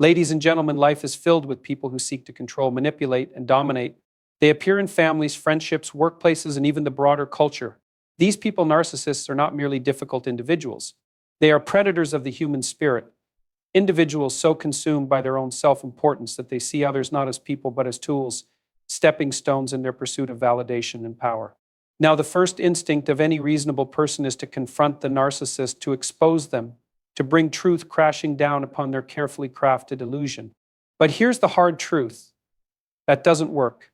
Ladies and gentlemen, life is filled with people who seek to control, manipulate, and dominate. They appear in families, friendships, workplaces, and even the broader culture. These people, narcissists, are not merely difficult individuals. They are predators of the human spirit. Individuals so consumed by their own self-importance that they see others not as people but as tools, stepping stones in their pursuit of validation and power. Now, the first instinct of any reasonable person is to confront the narcissist, to expose them, to bring truth crashing down upon their carefully crafted illusion. But here's the hard truth. That doesn't work.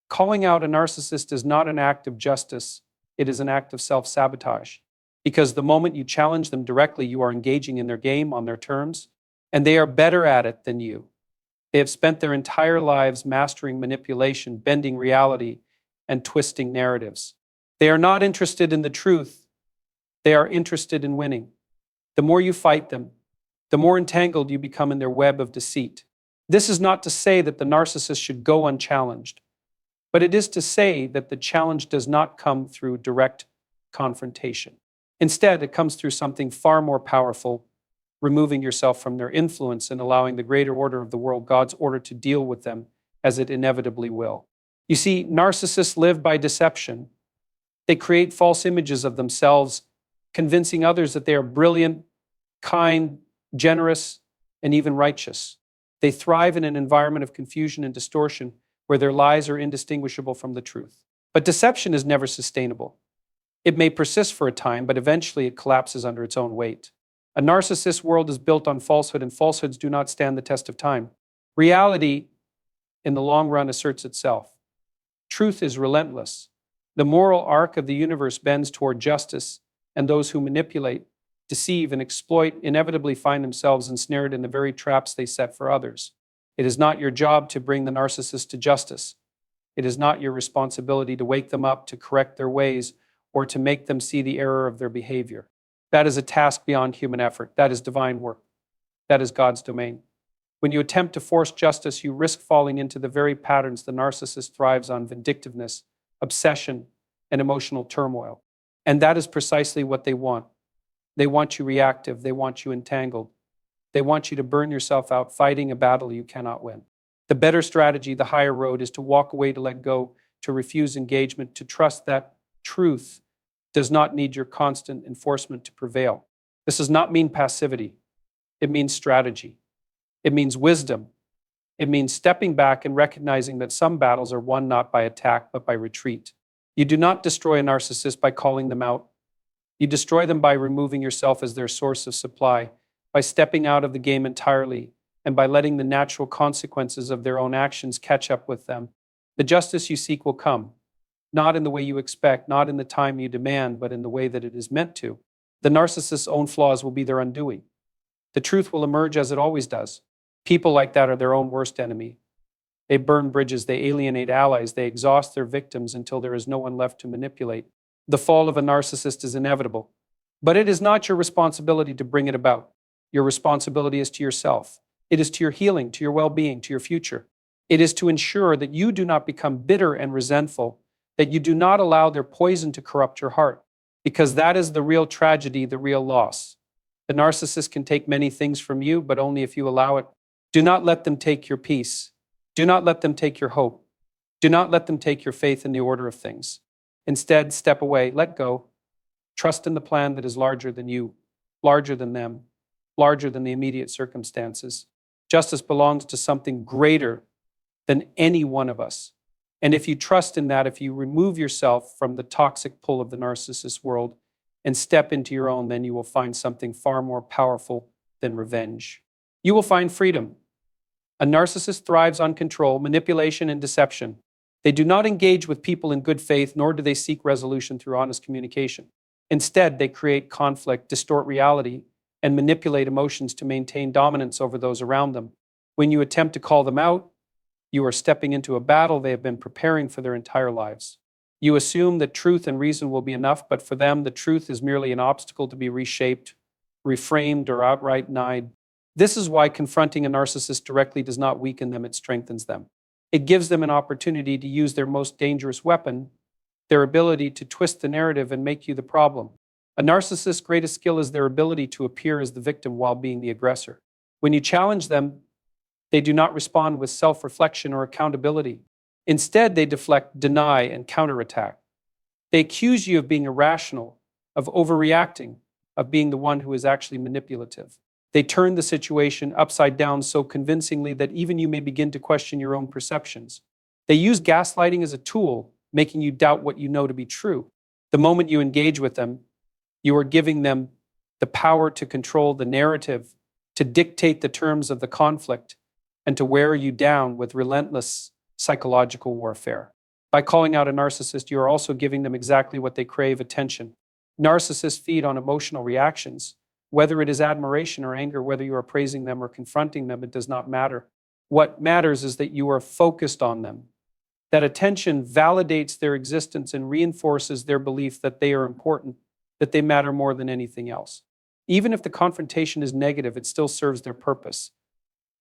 Calling out a narcissist is not an act of justice. It is an act of self-sabotage. Because the moment you challenge them directly, you are engaging in their game on their terms, and they are better at it than you. They have spent their entire lives mastering manipulation, bending reality, and twisting narratives. They are not interested in the truth. They are interested in winning. The more you fight them, the more entangled you become in their web of deceit. This is not to say that the narcissist should go unchallenged, but it is to say that the challenge does not come through direct confrontation. Instead, it comes through something far more powerful, removing yourself from their influence and allowing the greater order of the world, God's order, to deal with them as it inevitably will. You see, narcissists live by deception. They create false images of themselves, convincing others that they are brilliant, kind, generous, and even righteous. They thrive in an environment of confusion and distortion where their lies are indistinguishable from the truth. But deception is never sustainable. It may persist for a time, but eventually it collapses under its own weight. A narcissist world is built on falsehood, and falsehoods do not stand the test of time. Reality, in the long run, asserts itself. Truth is relentless. The moral arc of the universe bends toward justice, and those who manipulate, deceive, and exploit inevitably find themselves ensnared in the very traps they set for others. It is not your job to bring the narcissist to justice. It is not your responsibility to wake them up, to correct their ways, or to make them see the error of their behavior. That is a task beyond human effort. That is divine work. That is God's domain. When you attempt to force justice, you risk falling into the very patterns the narcissist thrives on: vindictiveness, obsession, and emotional turmoil. And that is precisely what they want. They want you reactive. They want you entangled. They want you to burn yourself out fighting a battle you cannot win. The better strategy, the higher road, is to walk away, to let go, to refuse engagement, to trust that truth does not need your constant enforcement to prevail. This does not mean passivity. It means strategy. It means wisdom. It means stepping back and recognizing that some battles are won not by attack, but by retreat. You do not destroy a narcissist by calling them out. You destroy them by removing yourself as their source of supply, by stepping out of the game entirely, and by letting the natural consequences of their own actions catch up with them. The justice you seek will come, not in the way you expect, not in the time you demand, but in the way that it is meant to. The narcissist's own flaws will be their undoing. The truth will emerge as it always does. People like that are their own worst enemy. They burn bridges, they alienate allies, they exhaust their victims until there is no one left to manipulate. The fall of a narcissist is inevitable, but it is not your responsibility to bring it about. Your responsibility is to yourself. It is to your healing, to your well-being, to your future. It is to ensure that you do not become bitter and resentful, that you do not allow their poison to corrupt your heart, because that is the real tragedy, the real loss. The narcissist can take many things from you, but only if you allow it. Do not let them take your peace. Do not let them take your hope. Do not let them take your faith in the order of things. Instead, step away, let go. Trust in the plan that is larger than you, larger than them, larger than the immediate circumstances. Justice belongs to something greater than any one of us. And if you trust in that, if you remove yourself from the toxic pull of the narcissist world and step into your own, then you will find something far more powerful than revenge. You will find freedom. A narcissist thrives on control, manipulation, and deception. They do not engage with people in good faith, nor do they seek resolution through honest communication. Instead, they create conflict, distort reality, and manipulate emotions to maintain dominance over those around them. When you attempt to call them out, you are stepping into a battle they have been preparing for their entire lives. You assume that truth and reason will be enough, but for them, the truth is merely an obstacle to be reshaped, reframed, or outright denied. This is why confronting a narcissist directly does not weaken them, it strengthens them. It gives them an opportunity to use their most dangerous weapon, their ability to twist the narrative and make you the problem. A narcissist's greatest skill is their ability to appear as the victim while being the aggressor. When you challenge them, They do not respond with self-reflection or accountability. Instead, they deflect, deny, and counterattack. They accuse you of being irrational, of overreacting, of being the one who is actually manipulative. They turn the situation upside down so convincingly that even you may begin to question your own perceptions. They use gaslighting as a tool, making you doubt what you know to be true. The moment you engage with them, you are giving them the power to control the narrative, to dictate the terms of the conflict, and to wear you down with relentless psychological warfare. By calling out a narcissist, you are also giving them exactly what they crave: attention. Narcissists feed on emotional reactions. Whether it is admiration or anger, whether you are praising them or confronting them, it does not matter. What matters is that you are focused on them. That attention validates their existence and reinforces their belief that they are important, that they matter more than anything else. Even if the confrontation is negative, it still serves their purpose.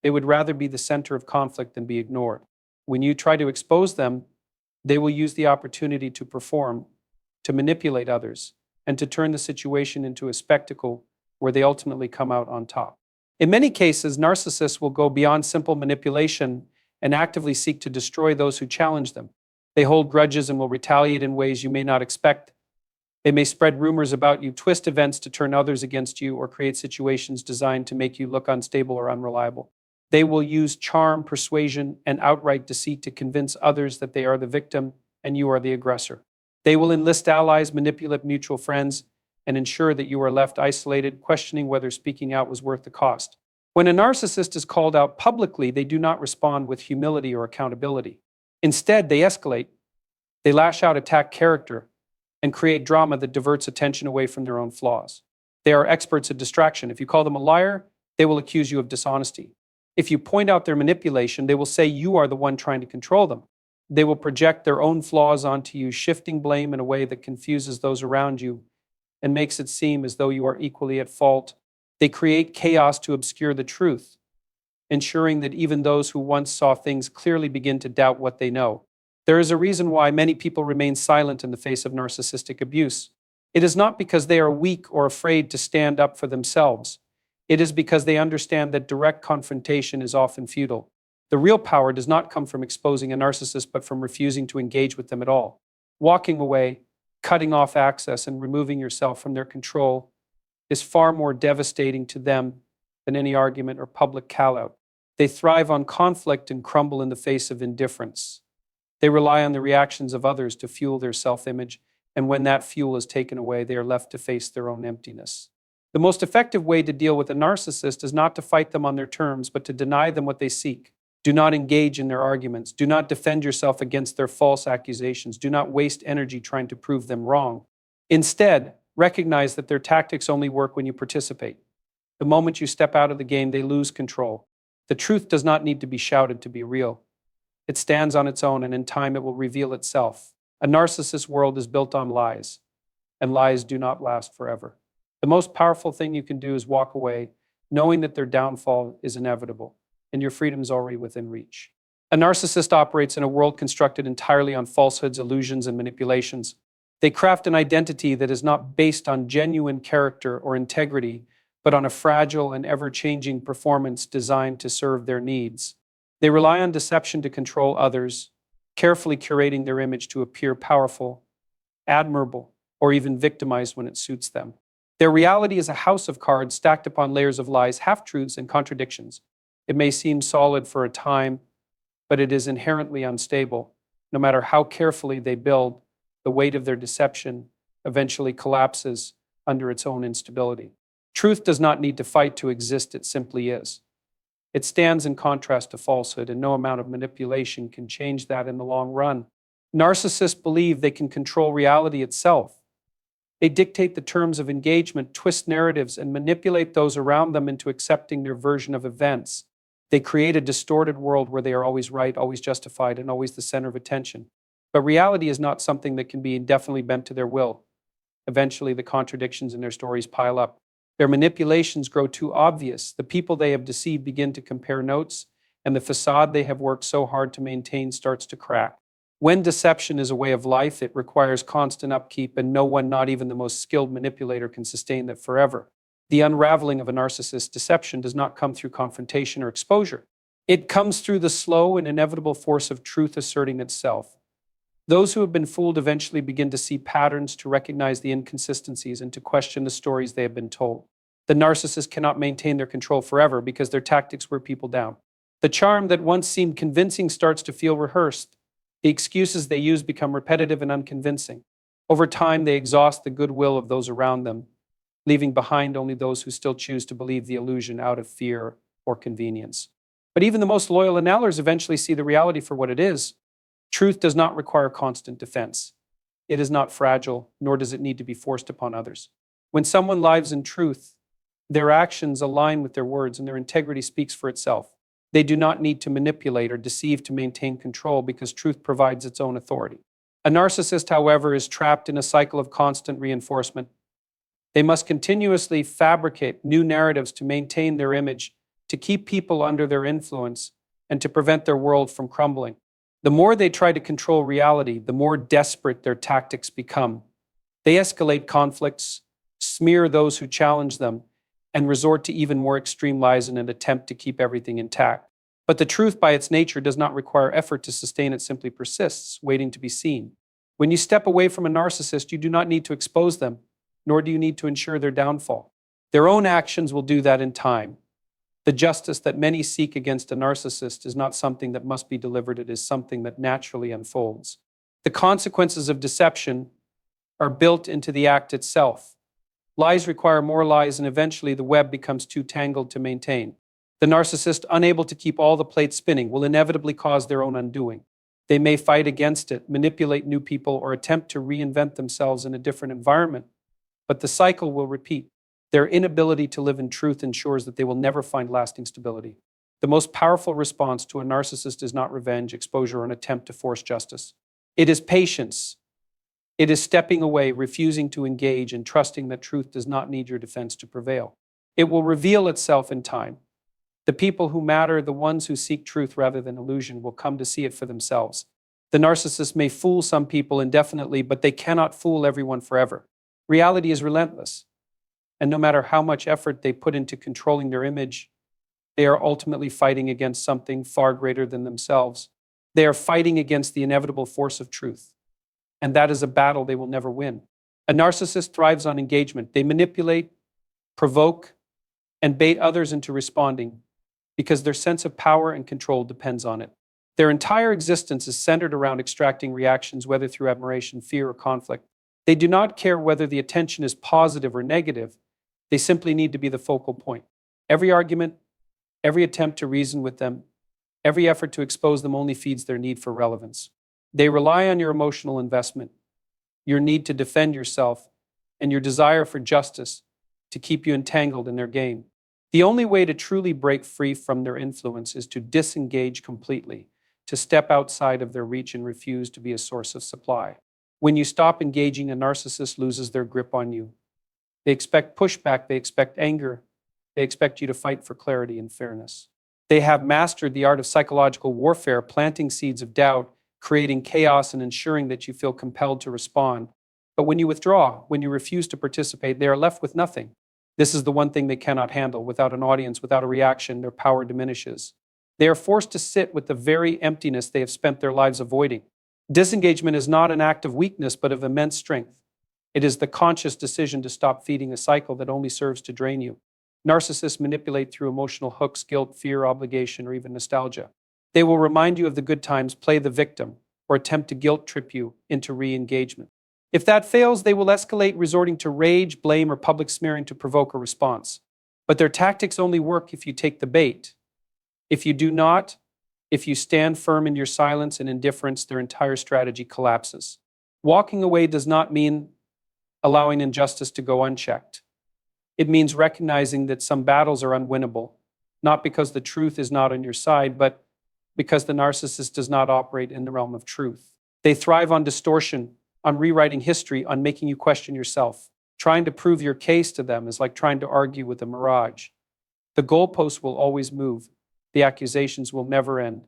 They would rather be the center of conflict than be ignored. When you try to expose them, they will use the opportunity to perform, to manipulate others, and to turn the situation into a spectacle where they ultimately come out on top. In many cases, narcissists will go beyond simple manipulation and actively seek to destroy those who challenge them. They hold grudges and will retaliate in ways you may not expect. They may spread rumors about you, twist events to turn others against you, or create situations designed to make you look unstable or unreliable. They will use charm, persuasion, and outright deceit to convince others that they are the victim and you are the aggressor. They will enlist allies, manipulate mutual friends, and ensure that you are left isolated, questioning whether speaking out was worth the cost. When a narcissist is called out publicly, they do not respond with humility or accountability. Instead, they escalate. They lash out, attack character, and create drama that diverts attention away from their own flaws. They are experts at distraction. If you call them a liar, they will accuse you of dishonesty. If you point out their manipulation, they will say you are the one trying to control them. They will project their own flaws onto you, shifting blame in a way that confuses those around you and makes it seem as though you are equally at fault. They create chaos to obscure the truth, ensuring that even those who once saw things clearly begin to doubt what they know. There is a reason why many people remain silent in the face of narcissistic abuse. It is not because they are weak or afraid to stand up for themselves. It is because they understand that direct confrontation is often futile. The real power does not come from exposing a narcissist, but from refusing to engage with them at all. Walking away, cutting off access, and removing yourself from their control is far more devastating to them than any argument or public call-out. They thrive on conflict and crumble in the face of indifference. They rely on the reactions of others to fuel their self-image, and when that fuel is taken away, they are left to face their own emptiness. The most effective way to deal with a narcissist is not to fight them on their terms, but to deny them what they seek. Do not engage in their arguments. Do not defend yourself against their false accusations. Do not waste energy trying to prove them wrong. Instead, recognize that their tactics only work when you participate. The moment you step out of the game, they lose control. The truth does not need to be shouted to be real. It stands on its own, and in time it will reveal itself. A narcissist world is built on lies, and lies do not last forever. The most powerful thing you can do is walk away, knowing that their downfall is inevitable, and your freedom is already within reach. A narcissist operates in a world constructed entirely on falsehoods, illusions, and manipulations. They craft an identity that is not based on genuine character or integrity, but on a fragile and ever-changing performance designed to serve their needs. They rely on deception to control others, carefully curating their image to appear powerful, admirable, or even victimized when it suits them. Their reality is a house of cards stacked upon layers of lies, half-truths, and contradictions. It may seem solid for a time, but it is inherently unstable. No matter how carefully they build, the weight of their deception eventually collapses under its own instability. Truth does not need to fight to exist, it simply is. It stands in contrast to falsehood, and no amount of manipulation can change that in the long run. Narcissists believe they can control reality itself. They dictate the terms of engagement, twist narratives, and manipulate those around them into accepting their version of events. They create a distorted world where they are always right, always justified, and always the center of attention. But reality is not something that can be indefinitely bent to their will. Eventually, the contradictions in their stories pile up. Their manipulations grow too obvious. The people they have deceived begin to compare notes, and the facade they have worked so hard to maintain starts to crack. When deception is a way of life, it requires constant upkeep, and no one, not even the most skilled manipulator, can sustain that forever. The unraveling of a narcissist's deception does not come through confrontation or exposure. It comes through the slow and inevitable force of truth asserting itself. Those who have been fooled eventually begin to see patterns, to recognize the inconsistencies, and to question the stories they have been told. The narcissist cannot maintain their control forever because their tactics wear people down. The charm that once seemed convincing starts to feel rehearsed. The excuses they use become repetitive and unconvincing. Over time, they exhaust the goodwill of those around them, leaving behind only those who still choose to believe the illusion out of fear or convenience. But even the most loyal enailers eventually see the reality for what it is. Truth does not require constant defense. It is not fragile, nor does it need to be forced upon others. When someone lives in truth, their actions align with their words and their integrity speaks for itself. They do not need to manipulate or deceive to maintain control because truth provides its own authority. A narcissist, however, is trapped in a cycle of constant reinforcement. They must continuously fabricate new narratives to maintain their image, to keep people under their influence, and to prevent their world from crumbling. The more they try to control reality, the more desperate their tactics become. They escalate conflicts, smear those who challenge them, and resort to even more extreme lies in an attempt to keep everything intact. But the truth by its nature does not require effort to sustain, it simply persists, waiting to be seen. When you step away from a narcissist, you do not need to expose them, nor do you need to ensure their downfall. Their own actions will do that in time. The justice that many seek against a narcissist is not something that must be delivered, it is something that naturally unfolds. The consequences of deception are built into the act itself. Lies require more lies, and eventually the web becomes too tangled to maintain. The narcissist, unable to keep all the plates spinning, will inevitably cause their own undoing. They may fight against it, manipulate new people, or attempt to reinvent themselves in a different environment, but the cycle will repeat. Their inability to live in truth ensures that they will never find lasting stability. The most powerful response to a narcissist is not revenge, exposure, or an attempt to force justice. It is patience. It is stepping away, refusing to engage, and trusting that truth does not need your defense to prevail. It will reveal itself in time. The people who matter, the ones who seek truth rather than illusion, will come to see it for themselves. The narcissist may fool some people indefinitely, but they cannot fool everyone forever. Reality is relentless. And no matter how much effort they put into controlling their image, they are ultimately fighting against something far greater than themselves. They are fighting against the inevitable force of truth. And that is a battle they will never win. A narcissist thrives on engagement. They manipulate, provoke, and bait others into responding because their sense of power and control depends on it. Their entire existence is centered around extracting reactions, whether through admiration, fear, or conflict. They do not care whether the attention is positive or negative. They simply need to be the focal point. Every argument, every attempt to reason with them, every effort to expose them only feeds their need for relevance. They rely on your emotional investment, your need to defend yourself, and your desire for justice to keep you entangled in their game. The only way to truly break free from their influence is to disengage completely, to step outside of their reach and refuse to be a source of supply. When you stop engaging, a narcissist loses their grip on you. They expect pushback, they expect anger, they expect you to fight for clarity and fairness. They have mastered the art of psychological warfare, planting seeds of doubt, creating chaos, and ensuring that you feel compelled to respond. But when you withdraw, when you refuse to participate, they are left with nothing. This is the one thing they cannot handle. Without an audience, without a reaction, their power diminishes. They are forced to sit with the very emptiness they have spent their lives avoiding. Disengagement is not an act of weakness, but of immense strength. It is the conscious decision to stop feeding a cycle that only serves to drain you. Narcissists manipulate through emotional hooks, guilt, fear, obligation, or even nostalgia. They will remind you of the good times, play the victim, or attempt to guilt trip you into re-engagement. If that fails, they will escalate, resorting to rage, blame, or public smearing to provoke a response. But their tactics only work if you take the bait. If you do not, if you stand firm in your silence and indifference, their entire strategy collapses. Walking away does not mean allowing injustice to go unchecked. It means recognizing that some battles are unwinnable, not because the truth is not on your side, but because the narcissist does not operate in the realm of truth. They thrive on distortion, on rewriting history, on making you question yourself. Trying to prove your case to them is like trying to argue with a mirage. The goalposts will always move. The accusations will never end.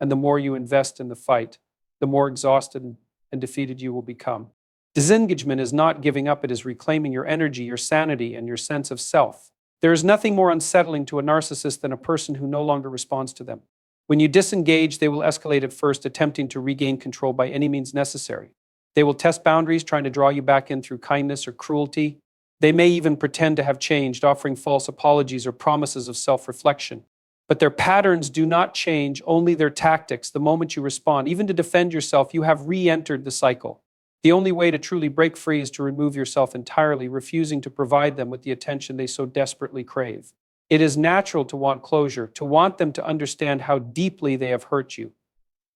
And the more you invest in the fight, the more exhausted and defeated you will become. Disengagement is not giving up, it is reclaiming your energy, your sanity, and your sense of self. There is nothing more unsettling to a narcissist than a person who no longer responds to them. When you disengage, they will escalate at first, attempting to regain control by any means necessary. They will test boundaries, trying to draw you back in through kindness or cruelty. They may even pretend to have changed, offering false apologies or promises of self-reflection. But their patterns do not change, only their tactics. The moment you respond, even to defend yourself, you have re-entered the cycle. The only way to truly break free is to remove yourself entirely, refusing to provide them with the attention they so desperately crave. It is natural to want closure, to want them to understand how deeply they have hurt you,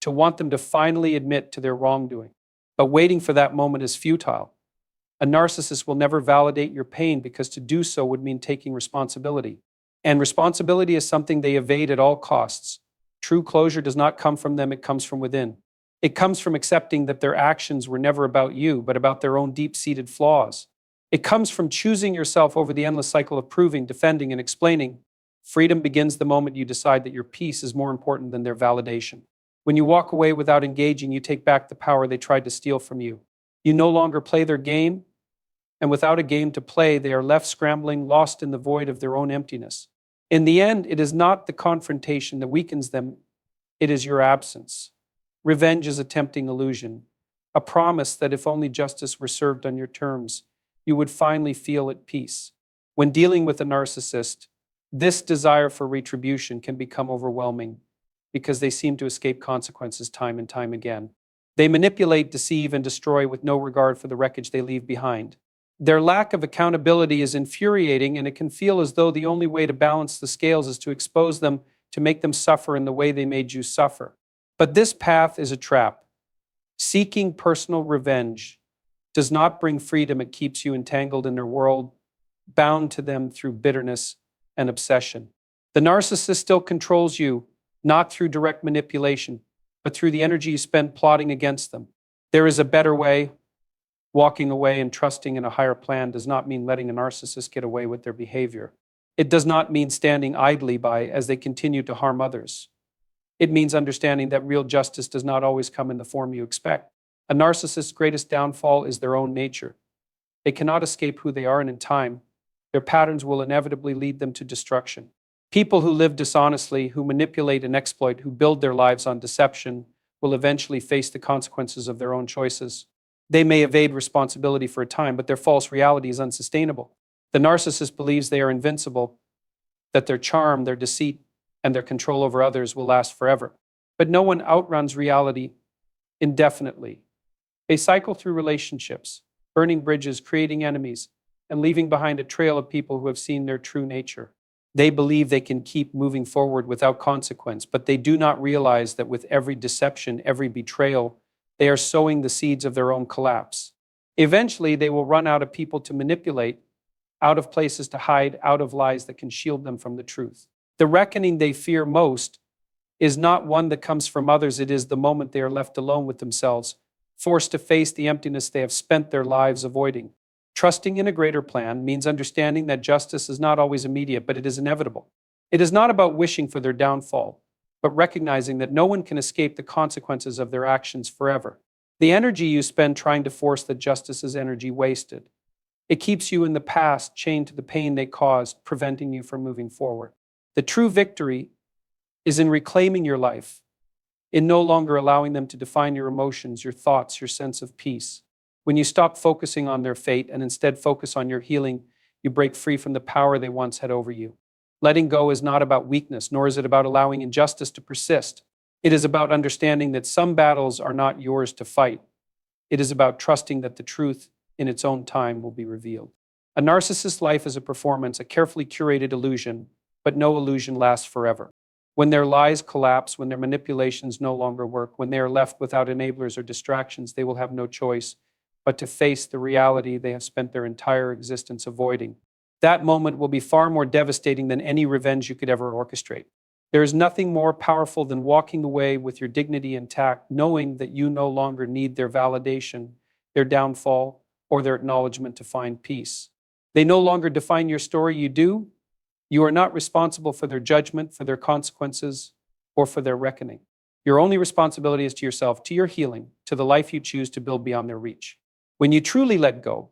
to want them to finally admit to their wrongdoing. But waiting for that moment is futile. A narcissist will never validate your pain because to do so would mean taking responsibility. And responsibility is something they evade at all costs. True closure does not come from them, it comes from within. It comes from accepting that their actions were never about you, but about their own deep-seated flaws. It comes from choosing yourself over the endless cycle of proving, defending, and explaining. Freedom begins the moment you decide that your peace is more important than their validation. When you walk away without engaging, you take back the power they tried to steal from you. You no longer play their game, and without a game to play, they are left scrambling, lost in the void of their own emptiness. In the end, it is not the confrontation that weakens them, it is your absence. Revenge is a tempting illusion, a promise that if only justice were served on your terms, you would finally feel at peace. When dealing with a narcissist, this desire for retribution can become overwhelming because they seem to escape consequences time and time again. They manipulate, deceive, and destroy with no regard for the wreckage they leave behind. Their lack of accountability is infuriating, and it can feel as though the only way to balance the scales is to expose them, to make them suffer in the way they made you suffer. But this path is a trap. Seeking personal revenge does not bring freedom. It keeps you entangled in their world, bound to them through bitterness and obsession. The narcissist still controls you, not through direct manipulation, but through the energy you spend plotting against them. There is a better way. Walking away and trusting in a higher plan does not mean letting a narcissist get away with their behavior. It does not mean standing idly by as they continue to harm others. It means understanding that real justice does not always come in the form you expect. A narcissist's greatest downfall is their own nature. They cannot escape who they are, and in time, their patterns will inevitably lead them to destruction. People who live dishonestly, who manipulate and exploit, who build their lives on deception, will eventually face the consequences of their own choices. They may evade responsibility for a time, but their false reality is unsustainable. The narcissist believes they are invincible, that their charm, their deceit, and their control over others will last forever. But no one outruns reality indefinitely. They cycle through relationships, burning bridges, creating enemies, and leaving behind a trail of people who have seen their true nature. They believe they can keep moving forward without consequence, but they do not realize that with every deception, every betrayal, they are sowing the seeds of their own collapse. Eventually, they will run out of people to manipulate, out of places to hide, out of lies that can shield them from the truth. The reckoning they fear most is not one that comes from others. It is the moment they are left alone with themselves, forced to face the emptiness they have spent their lives avoiding. Trusting in a greater plan means understanding that justice is not always immediate, but it is inevitable. It is not about wishing for their downfall, but recognizing that no one can escape the consequences of their actions forever. The energy you spend trying to force the justice is energy wasted. It keeps you in the past, chained to the pain they caused, preventing you from moving forward. The true victory is in reclaiming your life, in no longer allowing them to define your emotions, your thoughts, your sense of peace. When you stop focusing on their fate and instead focus on your healing, you break free from the power they once had over you. Letting go is not about weakness, nor is it about allowing injustice to persist. It is about understanding that some battles are not yours to fight. It is about trusting that the truth in its own time will be revealed. A narcissist's life is a performance, a carefully curated illusion, but no illusion lasts forever. When their lies collapse, when their manipulations no longer work, when they are left without enablers or distractions, they will have no choice but to face the reality they have spent their entire existence avoiding. That moment will be far more devastating than any revenge you could ever orchestrate. There is nothing more powerful than walking away with your dignity intact, knowing that you no longer need their validation, their downfall, or their acknowledgement to find peace. They no longer define your story, you do. You are not responsible for their judgment, for their consequences, or for their reckoning. Your only responsibility is to yourself, to your healing, to the life you choose to build beyond their reach. When you truly let go,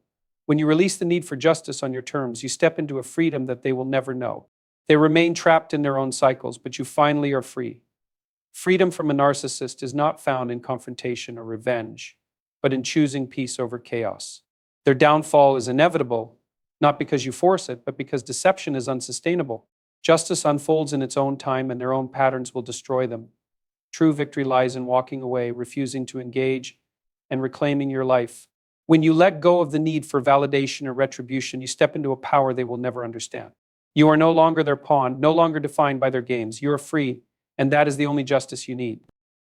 When you release the need for justice on your terms, you step into a freedom that they will never know. They remain trapped in their own cycles, but you finally are free. Freedom from a narcissist is not found in confrontation or revenge, but in choosing peace over chaos. Their downfall is inevitable, not because you force it, but because deception is unsustainable. Justice unfolds in its own time, and their own patterns will destroy them. True victory lies in walking away, refusing to engage, and reclaiming your life. When you let go of the need for validation or retribution, you step into a power they will never understand. You are no longer their pawn, no longer defined by their games. You are free, and that is the only justice you need.